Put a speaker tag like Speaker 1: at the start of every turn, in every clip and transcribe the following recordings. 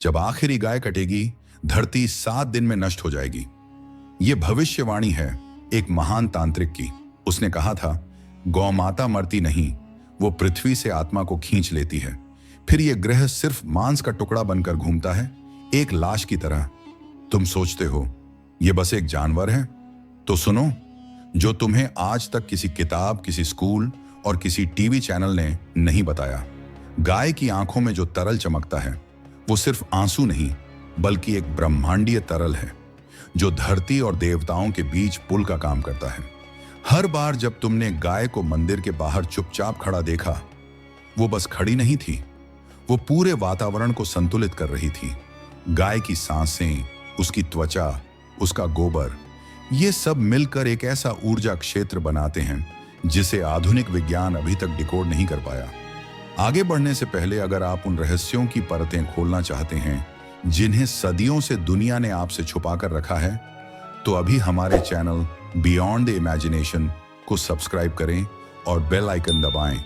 Speaker 1: जब आखिरी गाय कटेगी, धरती 7 दिन में नष्ट हो जाएगी। ये भविष्यवाणी है एक महान तांत्रिक की। उसने कहा था, गौ माता मरती नहीं, वो पृथ्वी से आत्मा को खींच लेती है। फिर ये ग्रह सिर्फ मांस का टुकड़ा बनकर घूमता है, एक लाश की तरह। तुम सोचते हो ये बस एक जानवर है? तो सुनो, जो तुम्हें आज तक किसी किताब, किसी स्कूल और किसी टीवी चैनल ने नहीं बताया। गाय की आंखों में जो तरल चमकता है, वो सिर्फ आंसू नहीं, बल्कि एक ब्रह्मांडीय तरल है जो धरती और देवताओं के बीच पुल का काम करता है। हर बार जब तुमने गाय को मंदिर के बाहर चुपचाप खड़ा देखा, वो बस खड़ी नहीं थी, वो पूरे वातावरण को संतुलित कर रही थी। गाय की सांसें, उसकी त्वचा, उसका गोबर, ये सब मिलकर एक ऐसा ऊर्जा क्षेत्र बनाते हैं जिसे आधुनिक विज्ञान अभी तक डिकोड नहीं कर पाया। आगे बढ़ने से पहले अगर आप उन रहस्यों की परतें खोलना चाहते हैं जिन्हें सदियों से दुनिया ने आपसे छुपा कर रखा है, तो अभी हमारे चैनल बियॉन्ड द इमेजिनेशन को सब्सक्राइब करें और बेल आइकन दबाएं,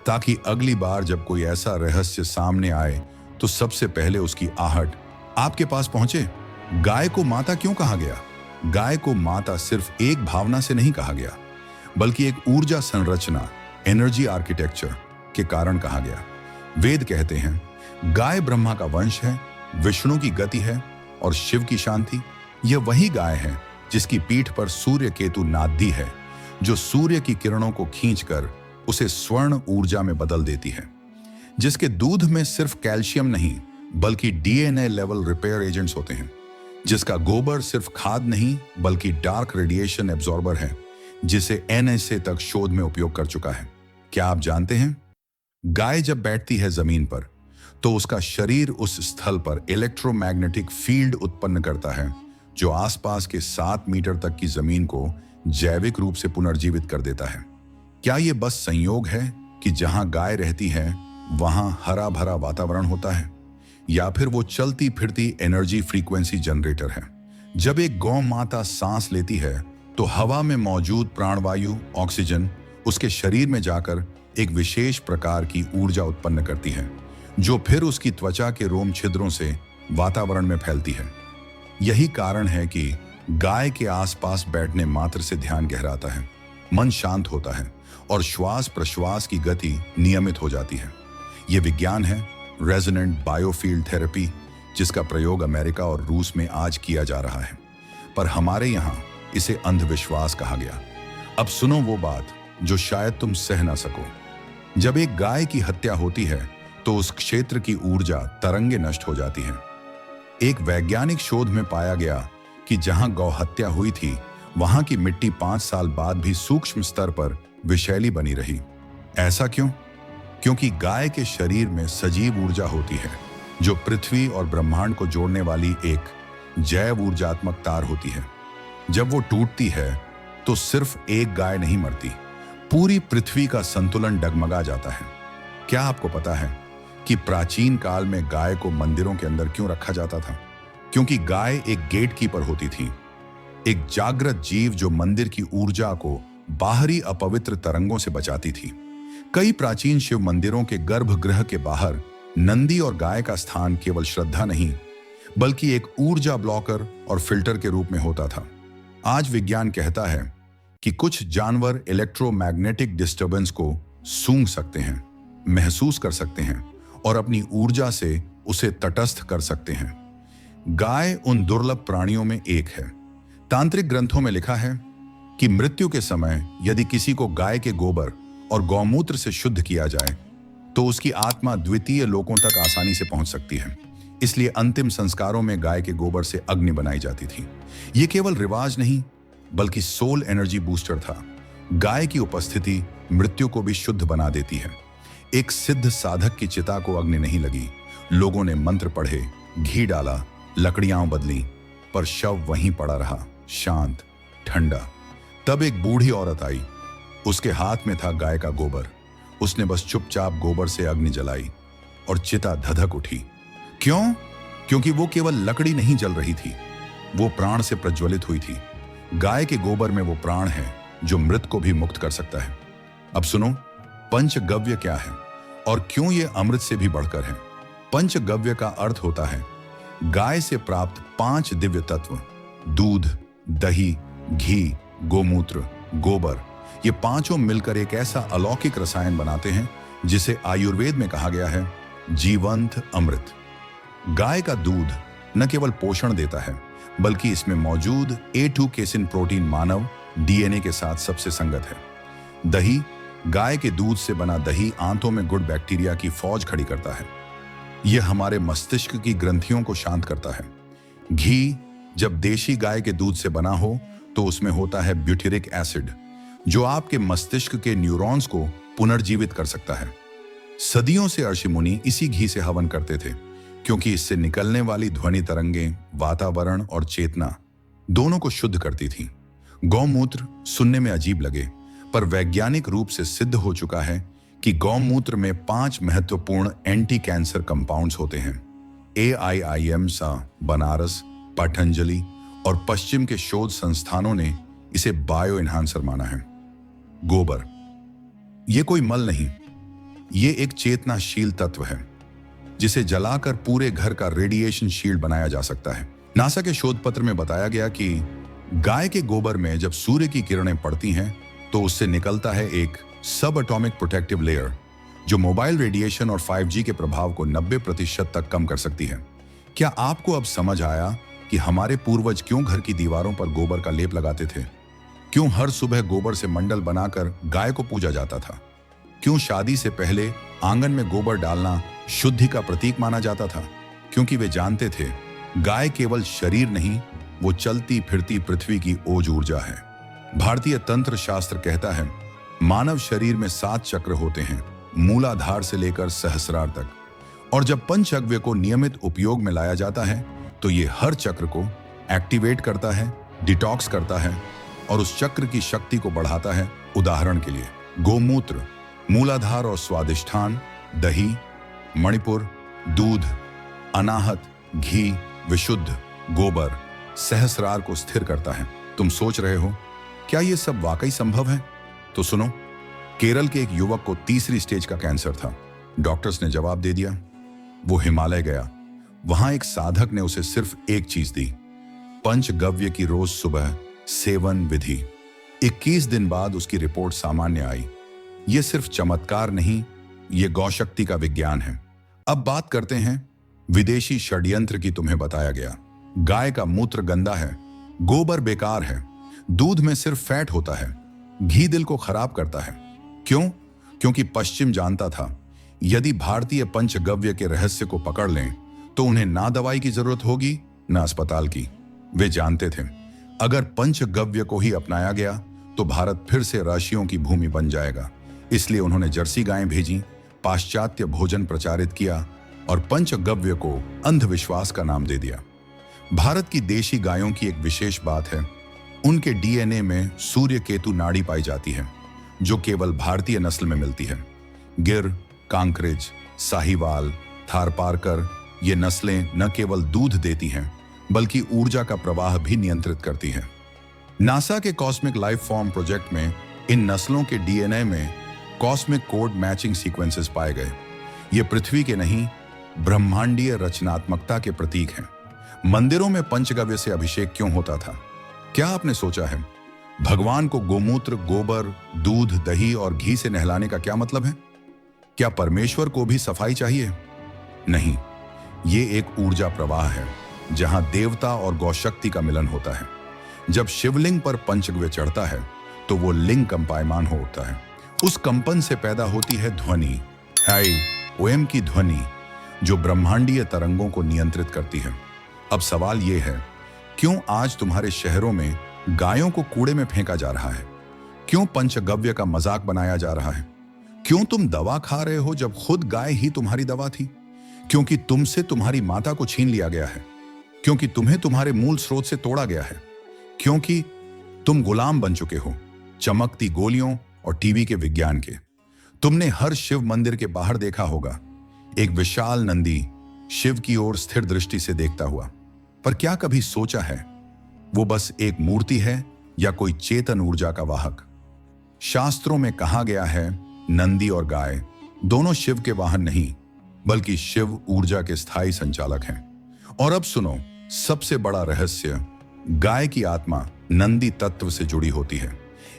Speaker 1: ताकि अगली बार जब कोई ऐसा रहस्य सामने आए तो सबसे पहले उसकी आहट आपके पास पहुंचे। गाय को माता क्यों कहा गया? गाय को माता सिर्फ एक भावना से नहीं कहा गया, बल्कि एक ऊर्जा संरचना, एनर्जी आर्किटेक्चर के कारण कहा गया। वेद कहते हैं, गाय ब्रह्मा का वंश है, विष्णु की गति है और शिव की शांति। यह वही गाय है जिसकी पीठ पर सूर्य केतु नादी है, जो सूर्य की किरणों को खींचकर उसे स्वर्ण ऊर्जा में बदल देती है। जिसके दूध में सिर्फ कैल्शियम नहीं, बल्कि डीएनए लेवल रिपेयर एजेंट्स होते हैं। जिसका गोबर सिर्फ खाद नहीं, बल्कि डार्क रेडिएशन एब्जॉर्बर है, जिसे एनएसए तक शोध में उपयोग कर चुका है। क्या आप जानते हैं, गाय जब बैठती है जमीन पर, तो उसका शरीर उस स्थल पर इलेक्ट्रोमैग्नेटिक फील्ड उत्पन्न करता है, जो आसपास के 7 मीटर तक की जमीन को जैविक रूप से पुनर्जीवित कर देता है। क्या यह बस संयोग है कि जहां गाय रहती है वहां हरा भरा वातावरण होता है, या फिर वो चलती फिरती एनर्जी फ्रीक्वेंसी जनरेटर है? जब एक गौ माता सांस लेती है तो हवा में मौजूद प्राणवायु, ऑक्सीजन, उसके शरीर में जाकर एक विशेष प्रकार की ऊर्जा उत्पन्न करती है, जो फिर उसकी त्वचा के रोम छिद्रों से वातावरण में फैलती है। यही कारण है कि गाय के आसपास बैठने मात्र से ध्यान गहराता है, मन शांत होता है और श्वास प्रश्वास की गति नियमित हो जाती है। यह विज्ञान है रेजोनेंट बायोफील्ड थेरेपी, जिसका प्रयोग अमेरिका और रूस में आज किया जा रहा है, पर हमारे यहाँ इसे अंधविश्वास कहा गया। अब सुनो वो बात जो शायद तुम सह ना सको। जब एक गाय की हत्या होती है तो उस क्षेत्र की ऊर्जा तरंगे नष्ट हो जाती है। एक वैज्ञानिक शोध में पाया गया कि जहां गौ हत्या हुई थी, वहां की मिट्टी 5 साल बाद भी सूक्ष्म स्तर पर विषैली बनी रही। ऐसा क्यों? क्योंकि गाय के शरीर में सजीव ऊर्जा होती है, जो पृथ्वी और ब्रह्मांड को जोड़ने वाली एक जैव ऊर्जात्मक तार होती है। जब वो टूटती है तो सिर्फ एक गाय नहीं मरती, पूरी पृथ्वी का संतुलन डगमगा जाता है। क्या आपको पता है कि प्राचीन काल में गाय को मंदिरों के अंदर क्यों रखा जाता था? क्योंकि गाय एक गेट कीपर होती थी, एक जागृत जीव जो मंदिर की ऊर्जा को बाहरी अपवित्र तरंगों से बचाती थी। कई प्राचीन शिव मंदिरों के गर्भगृह के बाहर नंदी और गाय का स्थान केवल श्रद्धा नहीं, बल्कि एक ऊर्जा ब्लॉकर और फिल्टर के रूप में होता था। आज विज्ञान कहता है कि कुछ जानवर इलेक्ट्रोमैग्नेटिक डिस्टर्बेंस को सूंघ सकते हैं, महसूस कर सकते हैं और अपनी ऊर्जा से उसे तटस्थ कर सकते हैं। गाय उन दुर्लभ प्राणियों में एक है। तांत्रिक ग्रंथों में लिखा है कि मृत्यु के समय यदि किसी को गाय के गोबर और गौमूत्र से शुद्ध किया जाए तो उसकी आत्मा द्वितीय लोकों तक आसानी से पहुंच सकती है। इसलिए अंतिम संस्कारों में गाय के गोबर से अग्नि बनाई जाती थी। यह केवल रिवाज नहीं, बल्कि सोल एनर्जी बूस्टर था। गाय की उपस्थिति मृत्यु को भी शुद्ध बना देती है। एक सिद्ध साधक की चिता को अग्नि नहीं लगी, लोगों ने मंत्र पढ़े, घी डाला, लकड़ियां बदली, पर शव वहीं पड़ा रहा, शांत, ठंडा। तब एक बूढ़ी औरत आई, उसके हाथ में था गाय का गोबर। उसने बस चुपचाप गोबर से अग्नि जलाई और चिता धधक उठी। क्यों? क्योंकि वो केवल लकड़ी नहीं जल रही थी, वो प्राण से प्रज्वलित हुई थी। गाय के गोबर में वो प्राण है जो मृत को भी मुक्त कर सकता है। अब सुनो, पंचगव्य क्या है और क्यों ये अमृत से भी बढ़कर है। पंचगव्य का अर्थ होता है गाय से प्राप्त 5 दिव्य तत्व। दूध, दही, घी, गोमूत्र, गोबर, ये पांचों मिलकर एक ऐसा अलौकिक रसायन बनाते हैं जिसे आयुर्वेद में कहा गया है जीवंत अमृत। गाय का दूध न केवल पोषण देता है बल्कि इसमें मौजूद A2 केसिन प्रोटीन मानव डीएनए के साथ सबसे संगत है। दही, गाय के दूध से बना दही आंतों में गुड बैक्टीरिया की फौज खड़ी करता है। यह हमारे मस्तिष्क की ग्रंथियों को शांत करता है। घी जब देशी गाय के दूध से बना हो तो उसमें होता है ब्यूटेरिक एसिड जो आपके मस्तिष्क के न्यूरॉन्स को पुनर्जीवित कर सकता है। सदियों से ऋषि मुनि इसी घी से हवन करते थे क्योंकि इससे निकलने वाली ध्वनि तरंगें वातावरण और चेतना दोनों को शुद्ध करती थीं। गौमूत्र सुनने में अजीब लगे पर वैज्ञानिक रूप से सिद्ध हो चुका है कि गौमूत्र में 5 महत्वपूर्ण एंटी कैंसर कंपाउंड्स होते हैं। AIIM सा, बनारस, पतंजलि और पश्चिम के शोध संस्थानों ने इसे बायो एनहांसर माना है। गोबर, यह कोई मल नहीं, ये एक चेतनाशील तत्व है जिसे जलाकर पूरे घर का रेडिएशन शील्ड बनाया जा सकता है। नासा के शोध पत्र में बताया गया कि गाय के गोबर में जब सूर्य की किरणें पड़ती हैं तो उससे निकलता है एक सब एटॉमिक प्रोटेक्टिव लेयर जो मोबाइल रेडिएशन और 5G के प्रभाव को 90% तक कम कर सकती है। क्या आपको अब समझ आया कि हमारे पूर्वज क्यों घर की दीवारों पर गोबर का लेप लगाते थे? क्यों हर सुबह गोबर से मंडल बनाकर गाय को पूजा जाता था? क्यों शादी से पहले आंगन में गोबर डालना शुद्धि का प्रतीक माना जाता था? क्योंकि वे जानते थे गाय केवल शरीर नहीं, वो चलती फिरती पृथ्वी की ओज ऊर्जा है। भारतीय तंत्र शास्त्र कहता है मानव शरीर में 7 चक्र होते हैं, मूलाधार से लेकर सहस्रार तक, और जब पंचगव्य को नियमित उपयोग में लाया जाता है तो ये हर चक्र को एक्टिवेट करता है, डिटॉक्स करता है और उस चक्र की शक्ति को बढ़ाता है। उदाहरण के लिए गोमूत्र मूलाधार और स्वादिष्ठान, दही, मणिपुर, दूध, अनाहत, घी, विशुद्ध, गोबर, सहस्रार को स्थिर करता है। तुम सोच रहे हो क्या ये सब वाकई संभव है? तो सुनो, केरल के एक युवक को 3री स्टेज का कैंसर था। डॉक्टर्स ने जवाब दे दिया। वो हिमालय गया। वहां एक साधक ने उसे सिर्फ एक चीज दी, पंचगव्य की रोज सुबह सेवन विधि। 21 दिन बाद उसकी रिपोर्ट सामान्य आई। ये सिर्फ चमत्कार नहीं, ये गौशक्ति का विज्ञान है। अब बात करते हैं विदेशी षड्यंत्र की। तुम्हें बताया गया गाय का मूत्र गंदा है, गोबर बेकार है, दूध में सिर्फ फैट होता है, घी दिल को खराब करता है। क्यों? क्योंकि पश्चिम जानता था यदि भारतीय पंचगव्य के रहस्य को पकड़ लें तो उन्हें ना दवाई की जरूरत होगी ना अस्पताल की। वे जानते थे अगर पंचगव्य को ही अपनाया गया तो भारत फिर से राशियों की भूमि बन जाएगा। इसलिए उन्होंने जर्सी गायें भेजी, पाश्चात्य भोजन प्रचारित किया और पंचगव्य को अंधविश्वास का नाम दे दिया। भारत की देशी गायों की एक विशेष बात है, उनके डीएनए में सूर्य केतु नाड़ी पाई जाती है जो केवल भारतीय नस्ल में मिलती है। गिर, कांकरेज, साहिवाल, थारपारकर ये नस्लें न केवल दूध देती हैं बल्कि ऊर्जा का प्रवाह भी नियंत्रित करती हैं। नासा के कॉस्मिक लाइफ फॉर्म प्रोजेक्ट में इन नस्लों के डीएनए में कॉस्मिक कोड मैचिंग सीक्वेंसेस पाए गए। ये पृथ्वी के नहीं, ब्रह्मांडीय रचनात्मकता के प्रतीक हैं। मंदिरों में पंचगव्य से अभिषेक क्यों होता था? क्या आपने सोचा है भगवान को गोमूत्र, गोबर, दूध, दही और घी से नहलाने का क्या मतलब है? क्या परमेश्वर को भी सफाई चाहिए? नहीं, ये एक ऊर्जा प्रवाह है जहां देवता और गौशक्ति का मिलन होता है। जब शिवलिंग पर पंचगव्य चढ़ता है तो वो लिंग कंपायमान हो उठता है। उस कंपन से पैदा होती है ध्वनि, ओएम की ध्वनि, जो ब्रह्मांडीय तरंगों को नियंत्रित करती है। अब सवाल ये है, क्यों आज तुम्हारे शहरों में गायों को कूड़े में फेंका जा रहा है? क्यों पंचगव्य का मजाक बनाया जा रहा है? क्यों तुम दवा खा रहे हो जब खुद गाय ही तुम्हारी दवा थी? क्योंकि तुमसे तुम्हारी माता को छीन लिया गया है, क्योंकि तुम्हें तुम्हारे मूल स्रोत से तोड़ा गया है, क्योंकि तुम गुलाम बन चुके हो चमकती गोलियों और टीवी के विज्ञान के। तुमने हर शिव मंदिर के बाहर देखा होगा एक विशाल नंदी शिव की ओर स्थिर दृष्टि से देखता हुआ, पर क्या कभी सोचा है वो बस एक मूर्ति है या कोई चेतन ऊर्जा का वाहक? शास्त्रों में कहा गया है नंदी और गाय दोनों शिव के वाहन नहीं, बल्कि शिव ऊर्जा के स्थायी संचालक हैं। और अब सुनो, सबसे बड़ा रहस्य, गाय की आत्मा नंदी तत्व से जुड़ी होती है।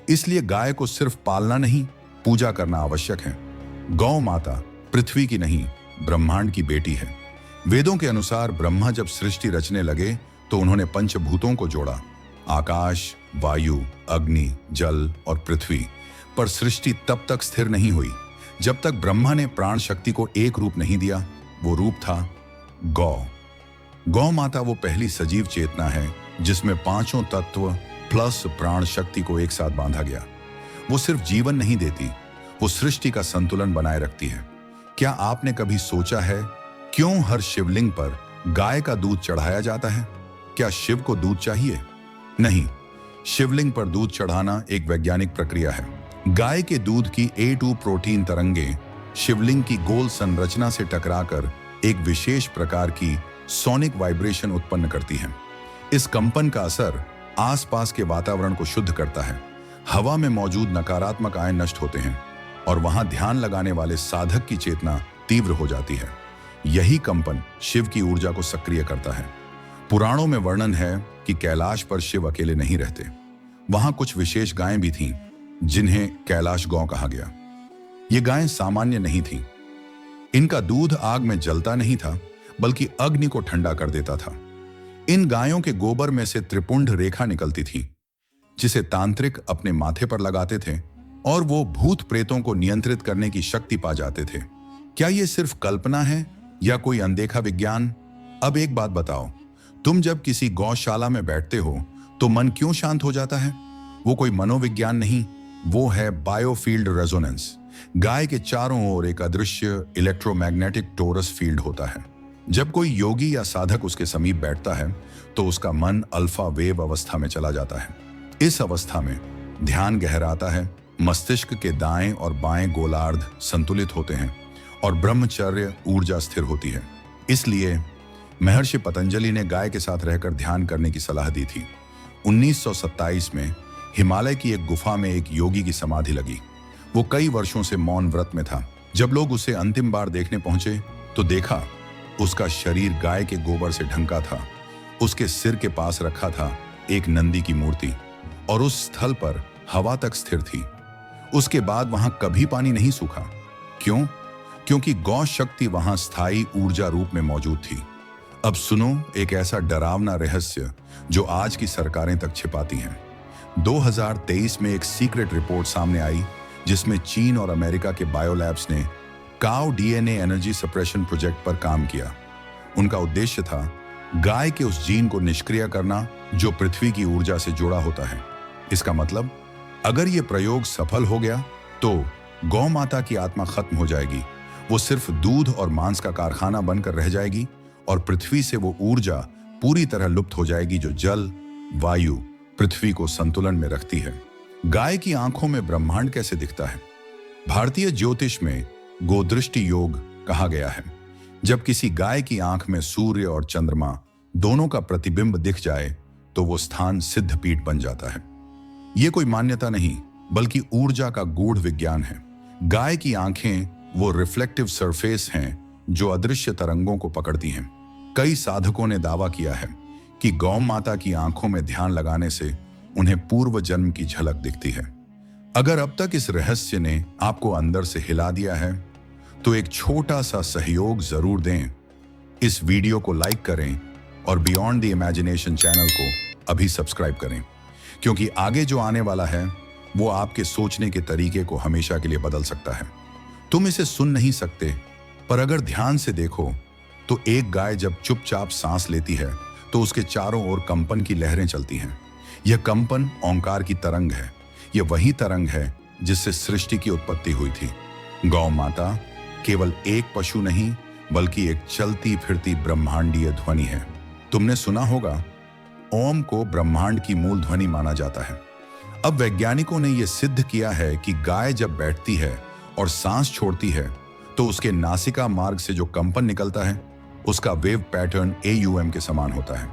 Speaker 1: इसलिए गाय को सिर्फ पालना नहीं, पूजा करना आवश्यक है। गौ माता पृथ्वी की नहीं, ब्रह्मांड की बेटी है। वेदों के अनुसार ब्रह्मा जब सृष्टि रचने लगे तो उन्होंने पंचभूतों को जोड़ा, आकाश, वायु, अग्नि, जल और पृथ्वी। पर सृष्टि तब तक स्थिर नहीं हुई जब तक ब्रह्मा ने प्राण शक्ति को एक रूप नहीं दिया। वो रूप था गौ। गौ माता वो पहली सजीव चेतना है जिसमें पांचों तत्व प्लस प्राण शक्ति को एक साथ बांधा गया। वो सिर्फ जीवन नहीं देती, वो सृष्टि का संतुलन बनाए रखती है। क्या आपने कभी सोचा है क्यों हर शिवलिंग पर गाय का दूध चढ़ाया जाता है? क्या शिव को दूध चाहिए? नहीं, शिवलिंग पर दूध चढ़ाना एक वैज्ञानिक प्रक्रिया है। गाय के दूध की A2 प्रोटीन तरंगें शिवलिंग की गोल संरचना से टकराकर एक विशेष प्रकार की सोनिक वाइब्रेशन उत्पन्न करती हैं। इस कंपन का असर आसपास के वातावरण को शुद्ध करता है। हवा में मौजूद नकारात्मक आयन नष्ट होते हैं और वहां ध्यान लगाने वाले साधक की चेतना तीव्र हो जाती है। यही कंपन शिव की ऊर्जा को सक्रिय करता है। पुराणों में वर्णन है कि कैलाश पर शिव अकेले नहीं रहते। वहां कुछ विशेष गायें भी थीं जिन्हें कैलाश गौ कहा गया। ये गायें सामान्य नहीं थीं। इनका दूध आग में जलता नहीं था, बल्कि अग्नि को ठंडा कर देता था। इन गायों के गोबर में से त्रिपुंड रेखा निकलती थी, जिसे तांत्रिक अपने माथे पर लगाते थे और वो भूत प्रेतों को नियंत्रित करने की शक्ति पा जाते थे। क्या ये सिर्फ कल्पना है या कोई अनदेखा विज्ञान? अब एक बात बताओ, तुम जब किसी गौशाला में बैठते हो तो मन क्यों शांत हो जाता है? वो कोई मनोविज्ञान नहीं, वो है बायोफील्ड रेजोनेंस। गाय के चारों ओर एक अदृश्य इलेक्ट्रोमैग्नेटिक टोरस फील्ड होता है। जब कोई योगी या साधक उसके समीप बैठता है तो उसका मन अल्फा वेव अवस्था में चला जाता है। इस अवस्था में ध्यान गहराता है, मस्तिष्क के दाएं और बाएं गोलार्ध संतुलित होते हैं और ब्रह्मचर्य ऊर्जा स्थिर होती है। इसलिए महर्षि पतंजलि ने गाय के साथ रहकर ध्यान करने की सलाह दी थी। 1927 में हिमालय की एक गुफा में एक योगी की समाधि लगी। वो कई वर्षों से मौन व्रत में था। जब लोग उसे अंतिम बार देखने पहुंचे तो देखा उसका शरीर गाय के गोबर से ढंका था। उसके सिर के पास रखा था एक नंदी की मूर्ति और उस स्थल पर हवा तक स्थिर थी। उसके बाद वहां कभी पानी नहीं सूखा। क्यों? क्योंकि गौ शक्ति वहां स्थायी ऊर्जा रूप में मौजूद थी। अब सुनो एक ऐसा डरावना रहस्य जो आज की सरकारें तक छिपाती हैं। 2023 में एक सीक्रेट रिपोर्ट सामने आई जिसमें चीन और अमेरिका के बायोलैब्स ने cow DNA energy suppression project पर काम किया। उनका उद्देश्य था गाय के उस जीन को निष्क्रिय करना जो पृथ्वी की ऊर्जा से जुड़ा होता है। इसका मतलब अगर यह प्रयोग सफल हो गया तो गौ माता की आत्मा खत्म हो जाएगी। वो सिर्फ दूध और मांस का कारखाना बनकर रह जाएगी और पृथ्वी से वो ऊर्जा पूरी तरह लुप्त हो जाएगी जो जल, वायु, पृथ्वी को संतुलन में रखती है। गाय की आंखों में ब्रह्मांड कैसे दिखता है? भारतीय ज्योतिष में गोदृष्टि योग कहा गया है। जब किसी गाय की आंख में सूर्य और चंद्रमा दोनों का प्रतिबिंब दिख जाए तो वो स्थान सिद्ध पीठ बन जाता है। ये कोई मान्यता नहीं, बल्कि ऊर्जा का गूढ़ विज्ञान है। गाय की आंखें वो रिफ्लेक्टिव सरफेस हैं जो अदृश्य तरंगों को पकड़ती हैं। कई साधकों ने दावा किया है कि गौ माता की आंखों में ध्यान लगाने से उन्हें पूर्व जन्म की झलक दिखती है। अगर अब तक इस रहस्य ने आपको अंदर से हिला दिया है तो एक छोटा सा सहयोग जरूर दें। इस वीडियो को लाइक करें और बियॉन्ड द इमेजिनेशन चैनल को अभी सब्सक्राइब करें, क्योंकि आगे जो आने वाला है वो आपके सोचने के तरीके को हमेशा के लिए बदल सकता है। तुम इसे सुन नहीं सकते, पर अगर ध्यान से देखो तो एक गाय जब चुपचाप सांस लेती है तो उसके चारों ओर कंपन की लहरें चलती हैं। यह कंपन ओंकार की तरंग है। यह वही तरंग है जिससे सृष्टि की उत्पत्ति हुई थी। गौ माता केवल एक पशु नहीं, बल्कि एक चलती फिरती ब्रह्मांडीय ध्वनि है। तुमने सुना होगा ओम को ब्रह्मांड की मूल ध्वनि माना जाता है। अब वैज्ञानिकों ने यह सिद्ध किया है कि गाय जब बैठती है और सांस छोड़ती है तो उसके नासिका मार्ग से जो कंपन निकलता है उसका वेव पैटर्न AUM के समान होता है।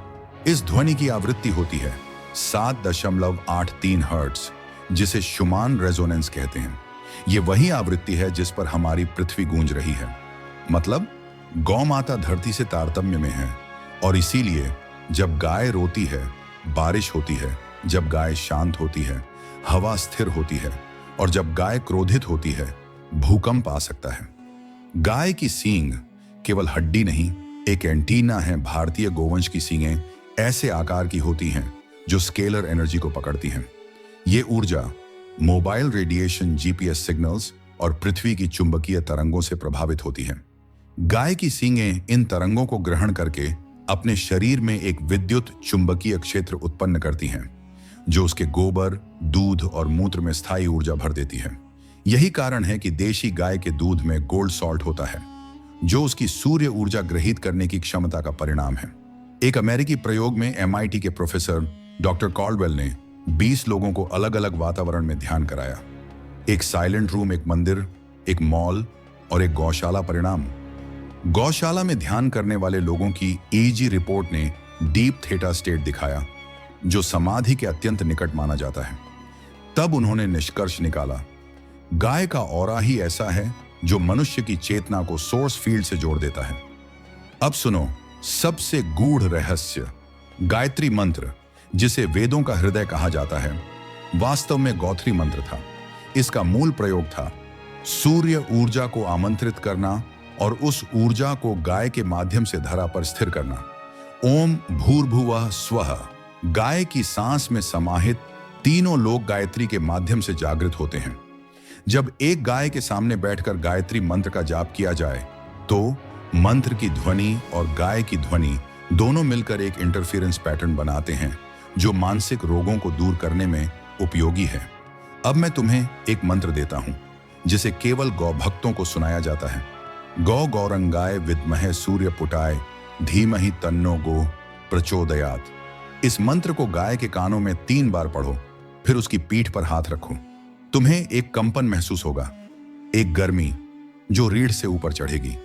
Speaker 1: इस ध्वनि की आवृत्ति होती है 7.83 हर्ट्ज, जिसे शुमान रेजोनेंस कहते हैं। ये वही आवृत्ति है जिस पर हमारी पृथ्वी गूंज रही है। मतलब गौ माता धरती से तारतम्य में है और इसीलिए जब गाय रोती है, बारिश होती है, जब गाय शांत होती है, हवा स्थिर होती है और जब गाय क्रोधित होती है, भूकंप आ सकता है। गाय की सींग केवल हड्डी नहीं, एक एंटीना है। भारतीय गोवंश की सींगें ऐसे आकार की होती हैं जो स्केलर एनर्जी को पकड़ती हैं। ये ऊर्जा मोबाइल रेडिएशन, जीपीएस सिग्नल्स और पृथ्वी की चुंबकीय तरंगों से प्रभावित होती हैं। गाय की सींगें इन तरंगों को ग्रहण करके अपने शरीर में एक विद्युत चुंबकीय क्षेत्र उत्पन्न करती हैं, जो उसके गोबर, दूध और मूत्र में स्थायी ऊर्जा भर देती है। यही कारण है कि देशी गाय के दूध में गोल्ड सॉल्ट होता है, जो उसकी सूर्य ऊर्जा ग्रहित करने की क्षमता का परिणाम है। एक अमेरिकी प्रयोग में MIT के प्रोफेसर डॉक्टर कॉल्डवेल ने 20 लोगों को अलग अलग वातावरण में ध्यान कराया। एक साइलेंट रूम, एक मंदिर, एक मॉल और एक गौशाला। परिणाम, गौशाला में ध्यान करने वाले लोगों की EEG रिपोर्ट ने डीप थीटा स्टेट दिखाया, जो समाधि के अत्यंत निकट माना जाता है। तब उन्होंने निष्कर्ष निकाला, गाय का ऑरा ही ऐसा है जो मनुष्य की चेतना को सोर्स फील्ड से जोड़ देता है। अब सुनो सबसे गूढ़ रहस्य। गायत्री मंत्र, जिसे वेदों का हृदय कहा जाता है, वास्तव में गौत्री मंत्र था। इसका मूल प्रयोग था सूर्य ऊर्जा को आमंत्रित करना और उस ऊर्जा को गाय के माध्यम से धरा पर स्थिर करना। ओम भूर्भुवः स्वः। गाय की सांस में समाहित तीनों लोग गायत्री के माध्यम से जागृत होते हैं। जब एक गाय के सामने बैठकर गायत्री मंत्र का जाप किया जाए तो मंत्र की ध्वनि और गाय की ध्वनि दोनों मिलकर एक इंटरफेरेंस पैटर्न बनाते हैं, जो मानसिक रोगों को दूर करने में उपयोगी है। अब मैं तुम्हें एक मंत्र देता हूं, जिसे केवल गौ भक्तों को सुनाया जाता है। गौ गौरंगाय विद्महे सूर्यपुटाय धीमहि तन्नो गो प्रचोदयात्। इस मंत्र को गाय के कानों में 3 बार पढ़ो, फिर उसकी पीठ पर हाथ रखो। तुम्हें एक कंपन महसूस होगा, एक गर्मी जो रीढ़ से ऊपर चढ़ेगी।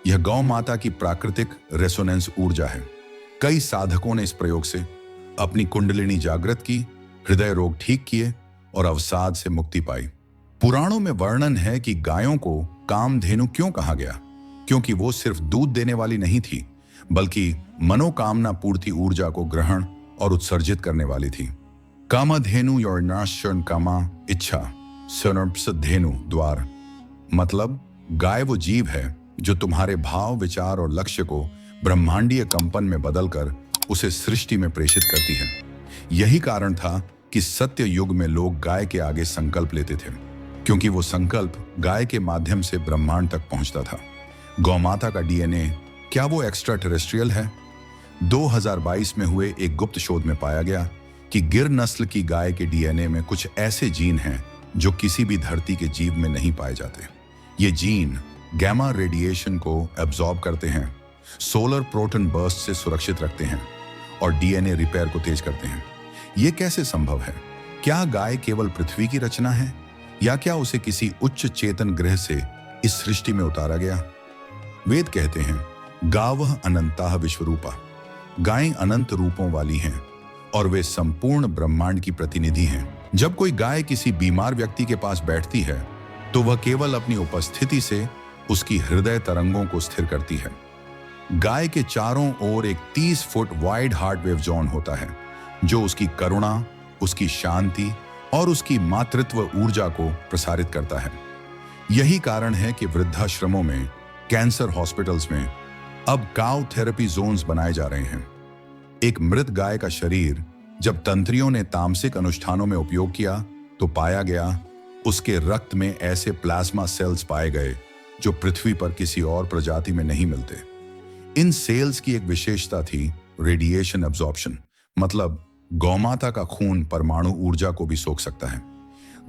Speaker 1: यह गौ माता की प्राकृतिक रेसोनेंस ऊर्जा है। कई साधकों ने इस प्रयोग से अपनी कुंडलिनी जागृत की, हृदय रोग ठीक किए और अवसाद से मुक्ति पाई। पुराणों में वर्णन है कि गायों को कामधेनु क्यों कहा गया, क्योंकि वो सिर्फ दूध देने वाली नहीं थी, बल्कि मनोकामना पूर्ति ऊर्जा को ग्रहण और उत्सर्जित करने वाली थी। कामधेनु योर्नाशन कामा इच्छा सनर्प्स धेनु द्वार। मतलब गाय वो जीव है जो तुम्हारे भाव, विचार और लक्ष्य को ब्रह्मांडीय कंपन में बदलकर उसे सृष्टि में प्रेषित करती है। यही कारण था कि सत्य युग में लोग गाय के आगे संकल्प लेते थे, क्योंकि वो संकल्प गाय के माध्यम से ब्रह्मांड तक पहुंचता था। गौमाता का DNA, क्या वो एक्स्ट्रा टेरेस्ट्रियल है? 2022 में हुए एक गुप्त शोध में पाया गया कि गिर नस्ल की गाय के DNA में कुछ ऐसे जीन हैं जो किसी भी धरती के जीव में नहीं पाए जाते। ये जीन गैमा रेडिएशन को एब्जॉर्ब करते हैं, सोलर प्रोटॉन बर्स्ट से सुरक्षित रखते हैं और DNA रिपेयर को तेज करते हैं। ये कैसे संभव है? क्या गाय केवल पृथ्वी की रचना है, या क्या उसे किसी उच्च चेतन ग्रह से इस सृष्टि में उतारा गया? वेद कहते हैं, गावः अनंताः विश्वरूपा। गायें अनंत रूपों वाली हैं और वे संपूर्ण ब्रह्मांड की प्रतिनिधि हैं। जब कोई गाय किसी बीमार व्यक्ति के पास बैठती है तो वह केवल अपनी उपस्थिति से उसकी हृदय तरंगों को स्थिर करती है। गाय के चारों ओर एक 30 foot wide heart wave zone होता है, जो उसकी करुणा, उसकी शांति और उसकी मातृत्व ऊर्जा को प्रसारित करता है। यही कारण है कि वृद्धाश्रमों में, कैंसर हॉस्पिटल्स में अब काउ थेरेपी जोन्स बनाए जा रहे हैं। एक मृत गाय का शरीर जब तंत्रियों ने तामसिक अनुष्ठानों में उपयोग किया तो पाया गया उसके रक्त में ऐसे प्लाज्मा सेल्स पाए गए जो पृथ्वी पर किसी और प्रजाति में नहीं मिलते। इन सेल्स की एक विशेषता थी रेडिएशन एब्जॉर्प्शन, मतलब गौमाता का खून परमाणु ऊर्जा को भी सोख सकता है।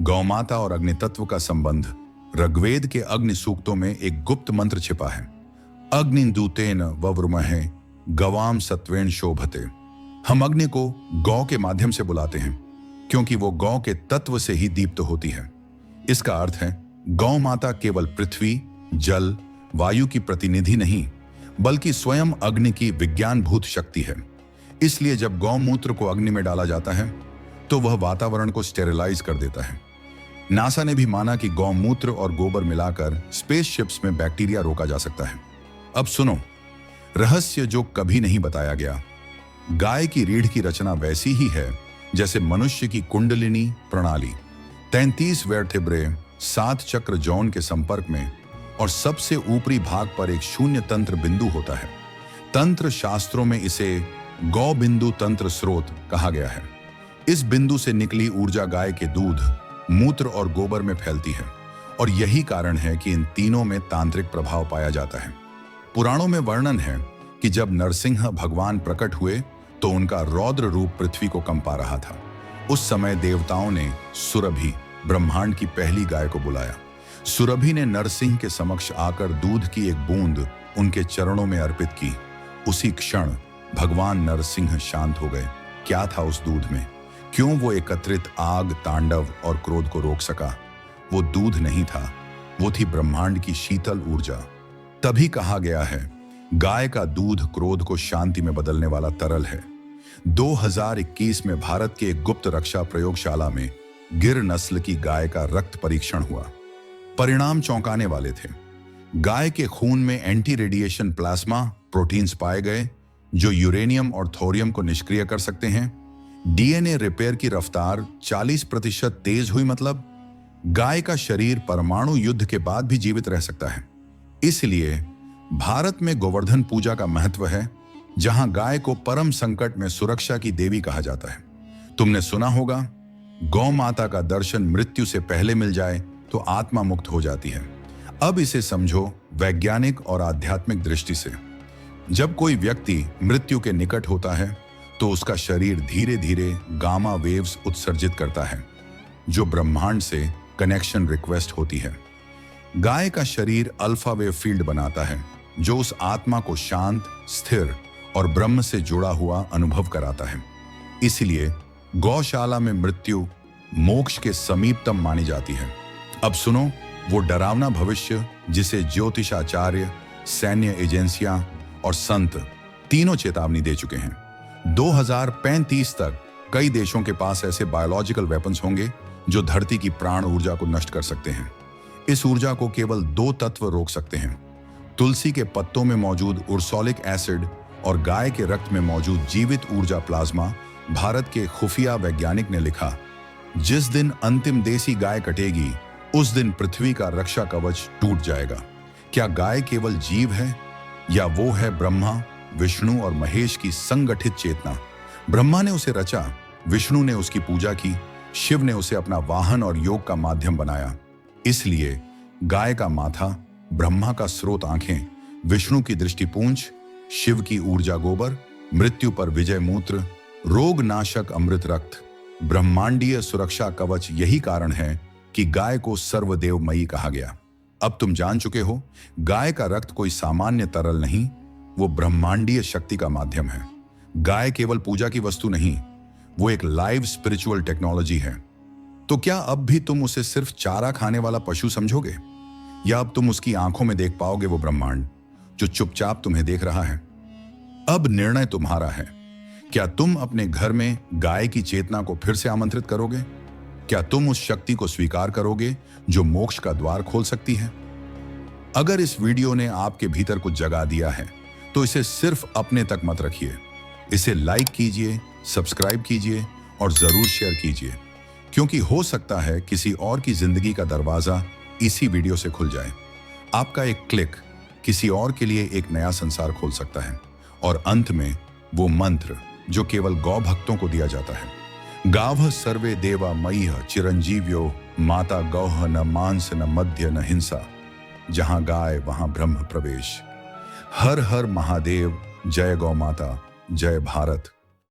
Speaker 1: गौमाता और अग्नितत्व का संबंध ऋग्वेद के अग्नि सूक्तों में एक गुप्त मंत्र छिपा है। अग्निदूतेन वव्रमहे गवाम सत्वेन शोभते। हम अग्नि को गौ के माध्यम से बुलाते हैं, क्योंकि वो गौ के तत्व से ही दीप्त होती है। इसका अर्थ है गौ माता केवल पृथ्वी, जल, वायु की प्रतिनिधि नहीं, बल्कि स्वयं अग्नि की विज्ञानभूत शक्ति है। इसलिए जब गौमूत्र को अग्नि में डाला जाता है तो वह वातावरण को स्टेरिलाइज कर देता है। नासा ने भी माना कि गौमूत्र और गोबर मिलाकर स्पेसशिप्स में बैक्टीरिया रोका जा सकता है। अब सुनो रहस्य जो कभी नहीं बताया गया। गाय की रीढ़ की रचना वैसी ही है जैसे मनुष्य की कुंडलिनी प्रणाली। 33 वर्टेब्रे 7 चक्र जौन के संपर्क में और सबसे ऊपरी भाग पर एक शून्य तंत्र बिंदु होता है। तंत्र शास्त्रों में इसे गौ बिंदु तंत्र स्रोत कहा गया है। इस बिंदु से निकली ऊर्जा गाय के दूध, मूत्र और गोबर में फैलती है और यही कारण है कि इन तीनों में तांत्रिक प्रभाव पाया जाता है। पुराणों में वर्णन है कि जब नरसिंह भगवान प्रकट हुए तो उनका रौद्र रूप पृथ्वी को कंपा रहा था। उस समय देवताओं ने सुरभि, ब्रह्मांड की पहली गाय को बुलाया। सुरभि ने नरसिंह के समक्ष आकर दूध की एक बूंद उनके चरणों में अर्पित की। उसी क्षण भगवान नरसिंह शांत हो गए। क्या था उस दूध में? क्यों वो एकत्रित आग, तांडव और क्रोध को रोक सका? वो दूध नहीं था, वो थी ब्रह्मांड की शीतल ऊर्जा। तभी कहा गया है गाय का दूध क्रोध को शांति में बदलने वाला तरल है। 2021 में भारत के एक गुप्त रक्षा प्रयोगशाला में गिर नस्ल की गाय का रक्त परीक्षण हुआ। परिणाम चौंकाने वाले थे। गाय के खून में एंटी रेडिएशन प्लाज्मा प्रोटीन्स पाए गए जो यूरेनियम और थोरियम को निष्क्रिय कर सकते हैं। डीएनए रिपेयर की रफ्तार 40% तेज हुई, मतलब गाय का शरीर परमाणु युद्ध के बाद भी जीवित रह सकता है। इसलिए भारत में गोवर्धन पूजा का महत्व है, जहां गाय को परम संकट में सुरक्षा की देवी कहा जाता है। तुमने सुना होगा गौ माता का दर्शन मृत्यु से पहले मिल जाए तो आत्मा मुक्त हो जाती है। अब इसे समझो वैज्ञानिक और आध्यात्मिक दृष्टि से। जब कोई व्यक्ति मृत्यु के निकट होता है तो उसका शरीर धीरे धीरे गामा वेव्स उत्सर्जित करता है जो ब्रह्मांड से कनेक्शन रिक्वेस्ट होती है। गाय का शरीर अल्फा वेव फील्ड बनाता है जो उस आत्मा को शांत, स्थिर और ब्रह्म से जुड़ा हुआ अनुभव कराता है। इसलिए गौशाला में मृत्यु मोक्ष के समीपतम मानी जाती है। अब सुनो वो डरावना भविष्य जिसे ज्योतिषाचार्य, सैन्य एजेंसियां और संत तीनों चेतावनी दे चुके हैं। 2035 तक कई देशों के पास ऐसे बायोलॉजिकल वेपन्स होंगे जो धरती की प्राण ऊर्जा को नष्ट कर सकते हैं। इस ऊर्जा को केवल 2 तत्व रोक सकते हैं, तुलसी के पत्तों में मौजूद उर्सोलिक एसिड और गाय के रक्त में मौजूद जीवित ऊर्जा प्लाज्मा। भारत के खुफिया वैज्ञानिक ने लिखा, जिस दिन अंतिम देसी गाय कटेगी उस दिन पृथ्वी का रक्षा कवच टूट जाएगा। क्या गाय केवल जीव है या वो है ब्रह्मा, विष्णु और महेश की संगठित चेतना? ब्रह्मा ने उसे रचा, विष्णु ने उसकी पूजा की, शिव ने उसे अपना वाहन और योग का माध्यम बनाया। इसलिए गाय का माथा, ब्रह्मा का स्रोत आंखें, विष्णु की दृष्टि पूंछ, शिव की ऊर्जा गोबर, मृत्यु पर विजय मूत्र, रोग नाशक अमृत रक्त, ब्रह्मांडीय सुरक्षा कवच। यही कारण है कि गाय को सर्वदेवमयी कहा गया। अब तुम जान चुके हो गाय का रक्त कोई सामान्य तरल नहीं, वो ब्रह्मांडीय शक्ति का माध्यम है। गाय केवल पूजा की वस्तु नहीं, वो एक लाइव स्पिरिचुअल टेक्नोलॉजी है। तो क्या अब भी तुम उसे सिर्फ चारा खाने वाला पशु समझोगे, या अब तुम उसकी आंखों में देख पाओगे वो ब्रह्मांड जो चुपचाप तुम्हें देख रहा है? अब निर्णय तुम्हारा है। क्या तुम अपने घर में गाय की चेतना को फिर से आमंत्रित करोगे? क्या तुम उस शक्ति को स्वीकार करोगे जो मोक्ष का द्वार खोल सकती है? अगर इस वीडियो ने आपके भीतर कुछ जगा दिया है तो इसे सिर्फ अपने तक मत रखिए। इसे लाइक कीजिए, सब्सक्राइब कीजिए और जरूर शेयर कीजिए, क्योंकि हो सकता है किसी और की जिंदगी का दरवाजा इसी वीडियो से खुल जाए। आपका एक क्लिक किसी और के लिए एक नया संसार खोल सकता है। और अंत में वो मंत्र जो केवल गौ भक्तों को दिया जाता है, गावः सर्वे देवा मय्यः चिरंजीव्यो माता गौः न मांस न मद्य न हिंसा, जहां गाय वहां ब्रह्म प्रवेश। हर हर महादेव, जय गौ माता, जय भारत।